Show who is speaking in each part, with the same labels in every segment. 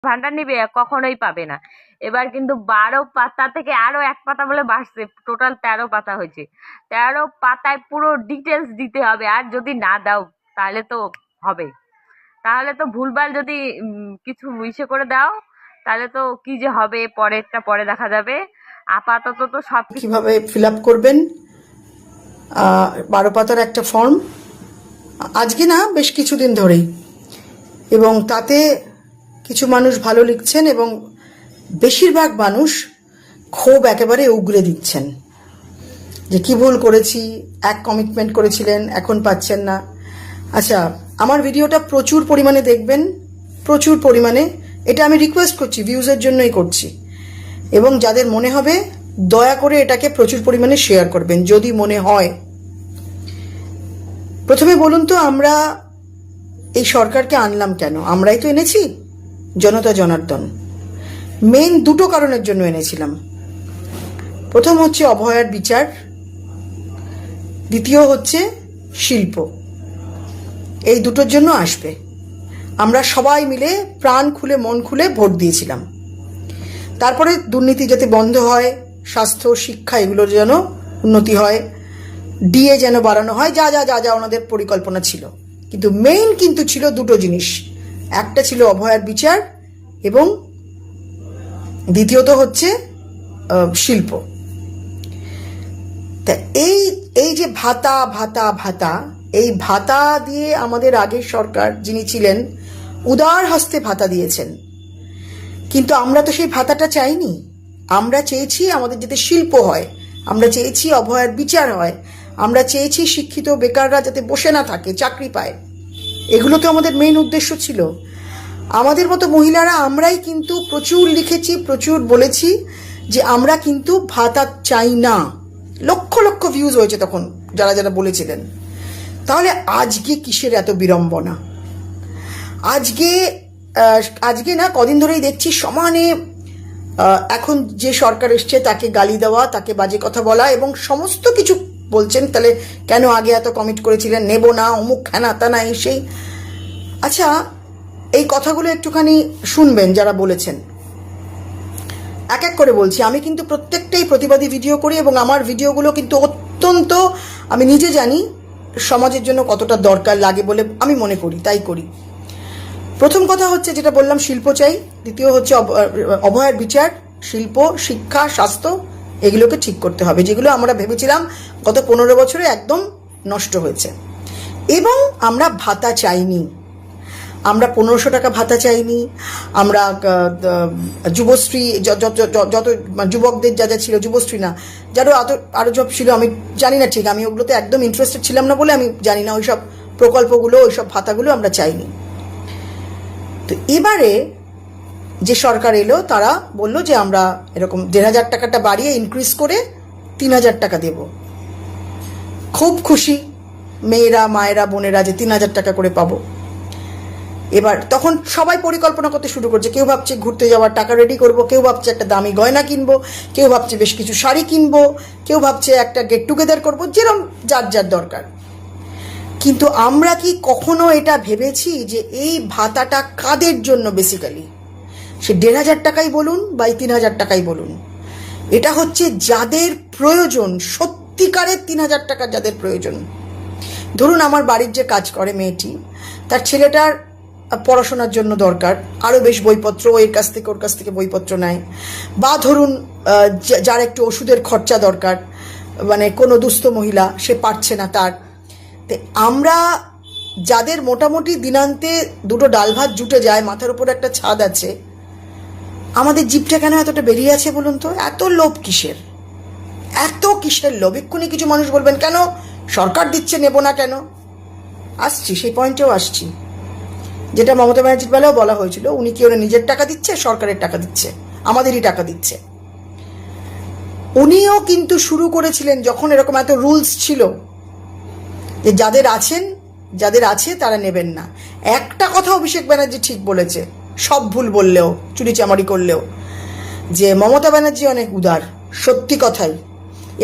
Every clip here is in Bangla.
Speaker 1: ভান্ডার নিবে কখনোই পাবে না। এবার কিন্তু 12 পাতা থেকে আরো 1 পাতা বলে বাড়ছে, টোটাল 13 পাতা হয়েছে। 13 পাতায় পুরো ডিটেলস দিতে হবে, আর যদি না দাও তাহলে তো হবে, তাহলে তো ভুলভাল যদি কিছু ইসে করে দাও তাহলে তো কি যে হবে, পরেরটা পরে দেখা যাবে। আপাতত তো সবকিছু
Speaker 2: কিভাবে ফিল আপ করবেন 12 পাতার একটা ফর্ম, আজকে না বেশ কিছুদিন ধরেই, এবং তাতে কিছু মানুষ ভালো লিখছেন এবং বেশিরভাগ মানুষ ক্ষোভ একেবারে উগরে দিচ্ছেন যে কি ভুল করেছি, এক কমিটমেন্ট করেছিলেন এখন পাচ্ছেন না। আচ্ছা, আমার ভিডিওটা প্রচুর পরিমাণে দেখবেন, প্রচুর পরিমাণে, এটা আমি রিকোয়েস্ট করছি, ভিউজের জন্যই করছি। এবং যাদের মনে হবে দয়া করে এটাকে প্রচুর পরিমাণে শেয়ার করবেন যদি মনে হয়। প্রথমে বলুন তো, আমরা এই সরকারকে আনলাম কেন? আমরাই তো এনেছি, জনতা জনার্দন। মেইন দুটো কারণের জন্য এনেছিলাম। প্রথম হচ্ছে অভয়ার বিচার, দ্বিতীয় হচ্ছে শিল্প। এই দুটোর জন্য আসবে। আমরা সবাই মিলে প্রাণ খুলে মন খুলে ভোট দিয়েছিলাম। তারপরে দুর্নীতি যাতে বন্ধ হয়, স্বাস্থ্য শিক্ষা এগুলোর যেন উন্নতি হয়, ডিএ যেন বাড়ানো হয়, যা যা যা যা ওনাদের পরিকল্পনা ছিল। কিন্তু মেইন কিন্তু ছিল দুটো জিনিস, একটা ছিল অভয়ার বিচার এবং দ্বিতীয়ত হচ্ছে শিল্প। তা এই এই যে ভাতা ভাতা ভাতা, এই ভাতা দিয়ে আমাদের আগের সরকার যিনি ছিলেন উদার হস্তে ভাতা দিয়েছেন, কিন্তু আমরা তো সেই ভাতাটা চাইনি। আমরা চেয়েছি আমাদের যাতে শিল্প হয়, আমরা চেয়েছি অভয়ার বিচার হয়, আমরা চেয়েছি শিক্ষিত বেকাররা যাতে বসে না থাকে, চাকরি পায়। এগুলো তো আমাদের মেইন উদ্দেশ্য ছিল। আমাদের মতো মহিলারা আমরাই কিন্তু প্রচুর লিখেছি, প্রচুর বলেছি যে আমরা কিন্তু ভাতা চাই না। লক্ষ লক্ষ ভিউজ হয়েছে তখন যারা যারা বলেছিলেন। তাহলে আজকে কিসের এত বিড়ম্বনা? আজকে না কদিন ধরেই দেখছি সমানে এখন যে সরকার এসছে তাকে গালি দেওয়া, তাকে বাজে কথা বলা এবং সমস্ত কিছু বলছেন। তাহলে কেন আগে এত কমিট করেছিলেন, নেব না, অমুক হ্যানা তা না এই সেই। আচ্ছা, এই কথাগুলো একটুখানি শুনবেন যারা বলেছেন। এক এক করে বলছি, আমি কিন্তু প্রত্যেকটাই প্রতিবাদী ভিডিও করি এবং আমার ভিডিওগুলো কিন্তু অত্যন্ত, আমি নিজে জানি সমাজের জন্য কতটা দরকার লাগে বলে আমি মনে করি, তাই করি। প্রথম কথা হচ্ছে যেটা বললাম, শিল্প চাই। দ্বিতীয় হচ্ছে অভয়ার বিচার, শিল্প, শিক্ষা, স্বাস্থ্য এগুলোকে ঠিক করতে হবে, যেগুলো আমরা ভেবেছিলাম গত 15 বছরে একদম নষ্ট হয়েছে। এবং আমরা ভাতা চাইনি, আমরা 1500 টাকা ভাতা চাইনি, আমরা যুবশ্রী যত যুবকদের যা যা ছিল, যুবশ্রী না, যারা আরও সব ছিল, আমি জানি না ঠিক, আমি ওগুলোতে একদম ইন্টারেস্টেড ছিলাম না বলে আমি জানি না ওইসব প্রকল্পগুলো, ওইসব ভাতাগুলো আমরা চাইনি। তো এবারে যে সরকার এলো তারা বলল যে আমরা এরকম 1500 টাকাটা বাড়িয়ে ইনক্রিজ করে 3000 টাকা দেব। খুব খুশি মেয়েরা, মায়েরা, বোনেরা যে 3000 টাকা করে পাবো। এবার তখন সবাই পরিকল্পনা করতে শুরু করছে। কেউ ভাবছে ঘুরতে যাওয়ার টাকা রেডি করব, কেউ ভাবছে একটা দামি গয়না কিনবো, কেউ ভাবছে বেশ কিছু শাড়ি কিনবো, কেউ ভাবছে একটা গেট টুগেদার করবো, যেরকম যার যার দরকার। কিন্তু আমরা কি কখনো এটা ভেবেছি যে এই ভাতাটা কাদের জন্য? বেসিক্যালি সে 1500 টাকাই বলুন বা 3000 টাকাই বলুন, এটা হচ্ছে যাদের প্রয়োজন, সত্যিকারের 3000 টাকা যাদের প্রয়োজন। ধরুন আমার বাড়ির যে কাজ করে মেয়েটি, তার ছেলেটার পড়াশোনার জন্য দরকার, আরও বেশ বইপত্র, এর কাছ থেকে ওর কাছ থেকে বইপত্র নেয়। বা ধরুন যার একটু ওষুধের খরচা দরকার, মানে কোনো দুস্থ মহিলা, সে পারছে না তার। তো আমরা যাদের মোটামুটি দিনান্তে দুটো ডাল ভাত জুটে যায়, মাথার উপর একটা ছাদ আছে, আমাদের জিভটা কেন এতটা বেরিয়ে আছে বলুন তো? এত লোভ কিসের? এত কিসের লোভ? এক্ষুনি কিছু মানুষ বলবেন কেন সরকার দিচ্ছে নেব না কেন? আসছি, সেই পয়েন্টেও আসছি। যেটা মমতা ব্যানার্জির বেলাও বলা হয়েছিল, উনি কি ওরা নিজের টাকা দিচ্ছে, সরকারের টাকা দিচ্ছে, আমাদেরই টাকা দিচ্ছে। উনিও কিন্তু শুরু করেছিলেন যখন এরকম এত রুলস ছিল যে যাদের আছে তারা নেবেন না। একটা কথা অভিষেক ব্যানার্জি ঠিক বলেছে, সব ভুল বললেও, চুরিচামারি করলেও, যে মমতা ব্যানার্জি অনেক উদার, সত্যি কথাই।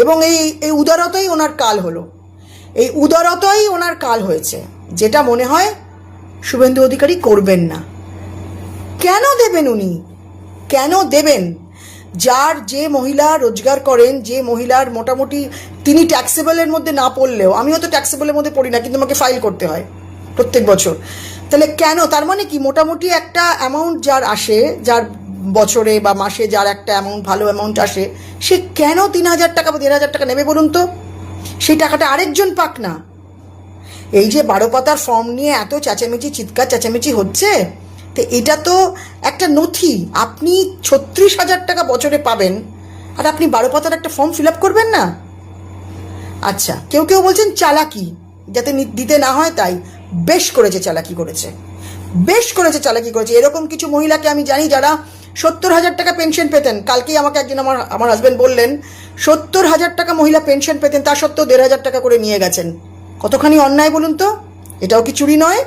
Speaker 2: এবং এই উদারতাই ওনার কাল হলো, এই উদারতাই ওনার কাল হয়েছে, যেটা মনে হয় শুভেন্দু অধিকারী করবেন না। কেন দেবেন উনি? কেন দেবেন? যার যে মহিলা রোজগার করেন, যে মহিলার মোটামুটি তিনি ট্যাক্সেবলের মধ্যে না পড়লেও, আমিও তো ট্যাক্সেবলের মধ্যে পড়ি না, কিন্তু আমাকে ফাইল করতে হয় প্রত্যেক বছর, তাহলে কেন? তার মানে কি মোটামুটি একটা অ্যামাউন্ট যার আসে, যার বছরে বা মাসে যার একটা অ্যামাউন্ট, ভালো অ্যামাউন্ট আসে, সে কেন 3,000 টাকা বা 1,500 টাকা নেবে বলুন তো? সেই টাকাটা আরেকজন পাক না। এই যে 12 পাতার ফর্ম নিয়ে এত চেঁচামেচি, চিৎকার চেঁচামেচি হচ্ছে, তো এটা তো একটা নথি। আপনি 36,000 টাকা বছরে পাবেন, আর আপনি 12 পাতার একটা ফর্ম ফিল আপ করবেন না? আচ্ছা, কেউ কেউ বলছেন চালাকি, যাতে দিতে না হয় তাই। বেশ করেছে, চালাকি করেছে, বেশ করেছে, চালাকি করেছে। এরকম কিছু মহিলাকে আমি জানি যারা 70,000 টাকা পেনশন পেতেন। কালকেই আমাকে একজন আমার হাজব্যান্ড বললেন 70,000 টাকা মহিলা পেনশন পেতেন, তা সত্ত্বেও 1,500 টাকা করে নিয়ে গেছেন। কতখানি অন্যায় বলুন তো? এটাও কি চুরি নয়?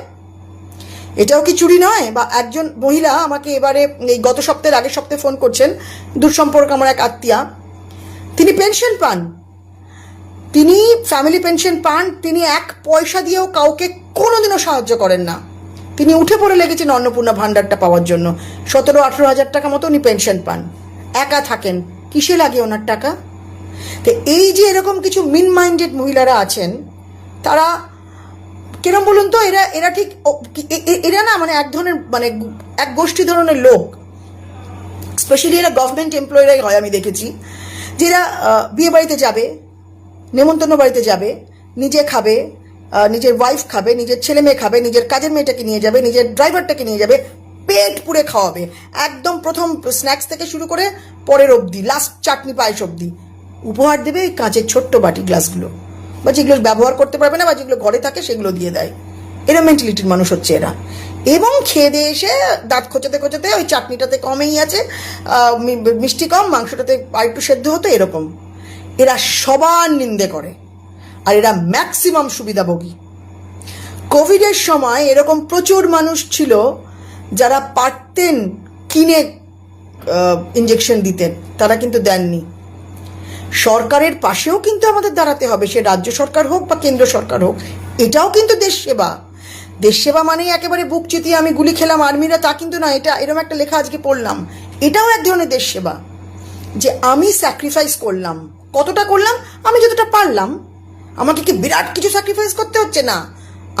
Speaker 2: এটাও কি চুরি নয়? বা একজন মহিলা আমাকে এবারে এই গত সপ্তাহের আগের সপ্তাহে ফোন করছেন, দূরসম্পর্ক আমার এক আত্মীয়া, তিনি পেনশন পান, তিনি ফ্যামিলি পেনশন পান, তিনি 1 পয়সা দিয়েও কাউকে কোনোদিনও সাহায্য করেন না। তিনি উঠে পড়ে লেগেছেন অন্নপূর্ণা ভাণ্ডারটা পাওয়ার জন্য। 17-18 হাজার টাকা মতো উনি পেনশন পান, একা থাকেন, কিসে লাগে ওনার টাকা? তো এই যে এরকম কিছু মিন মাইন্ডেড মহিলারা আছেন, তারা কিরম বলুন তো? এরা ঠিক এরা না মানে এক ধরনের, মানে এক গোষ্ঠী ধরনের লোক। স্পেশালি এরা গভর্নমেন্ট এমপ্লয়িরাই হয়, আমি দেখেছি। যেরা বিয়ে বাড়িতে যাবে, নেমন্তন্ন বাড়িতে যাবে, নিজে খাবে, নিজের ওয়াইফ খাবে, নিজের ছেলে মেয়ে খাবে, নিজের কাজের মেয়েটাকে নিয়ে যাবে, নিজের ড্রাইভারটাকে নিয়ে যাবে, পেট পুড়ে খাওয়াবে, একদম প্রথম স্ন্যাক্স থেকে শুরু করে পরের অবধি, লাস্ট চাটনি পায়েস অবধি উপহার দেবে ওই কাঁচের ছোট্ট বাটি গ্লাসগুলো, বা যেগুলো ব্যবহার করতে পারবে না বা যেগুলো ঘরে থাকে সেগুলো দিয়ে দেয়। এরা মেন্টালিটির মানুষ হচ্ছে এরা। এবং খেয়ে দিয়ে এসে দাঁত খোঁচাতে খোঁচাতে ওই চাটনিটাতে কমেই আছে, মিষ্টি কম, মাংসটাতে আর একটু সেদ্ধ হতো, এরকম। এরা সবার নিন্দে করে, আর এরা ম্যাক্সিমাম সুবিধাভোগী। কোভিডের সময় এরকম প্রচুর মানুষ ছিল যারা পারতেন কিনে ইঞ্জেকশন দিতেন, তারা কিন্তু দেননি। সরকারের পাশেও কিন্তু আমাদের দাঁড়াতে হবে, সে রাজ্য সরকার হোক বা কেন্দ্র সরকার হোক। এটাও কিন্তু দেশ সেবা। দেশ সেবা মানেই একেবারে বুক চিতিয়ে আমি গুলি খেলাম আর্মিরা, তা কিন্তু না। এটা এরকম একটা লেখা আজকে পড়লাম, এটাও এক ধরনের দেশ সেবা, যে আমি স্যাক্রিফাইস করলাম। কতটা করলাম? আমি যতটা পারলাম। আমাকে কি বিরাট কিছু স্যাক্রিফাইস করতে হচ্ছে না,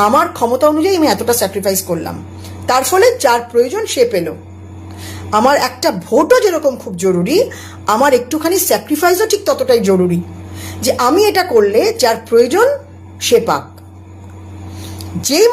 Speaker 2: আমার ক্ষমতা অনুযায়ী আমি এতটা স্যাক্রিফাইস করলাম, তার ফলে যার প্রয়োজন সে পেল। আমার একটা ভোটও যেরকম খুব জরুরি, আমার একটুখানি স্যাক্রিফাইসও ঠিক ততটাই জরুরি, যে আমি এটা করলে যার প্রয়োজন সে পাক। যে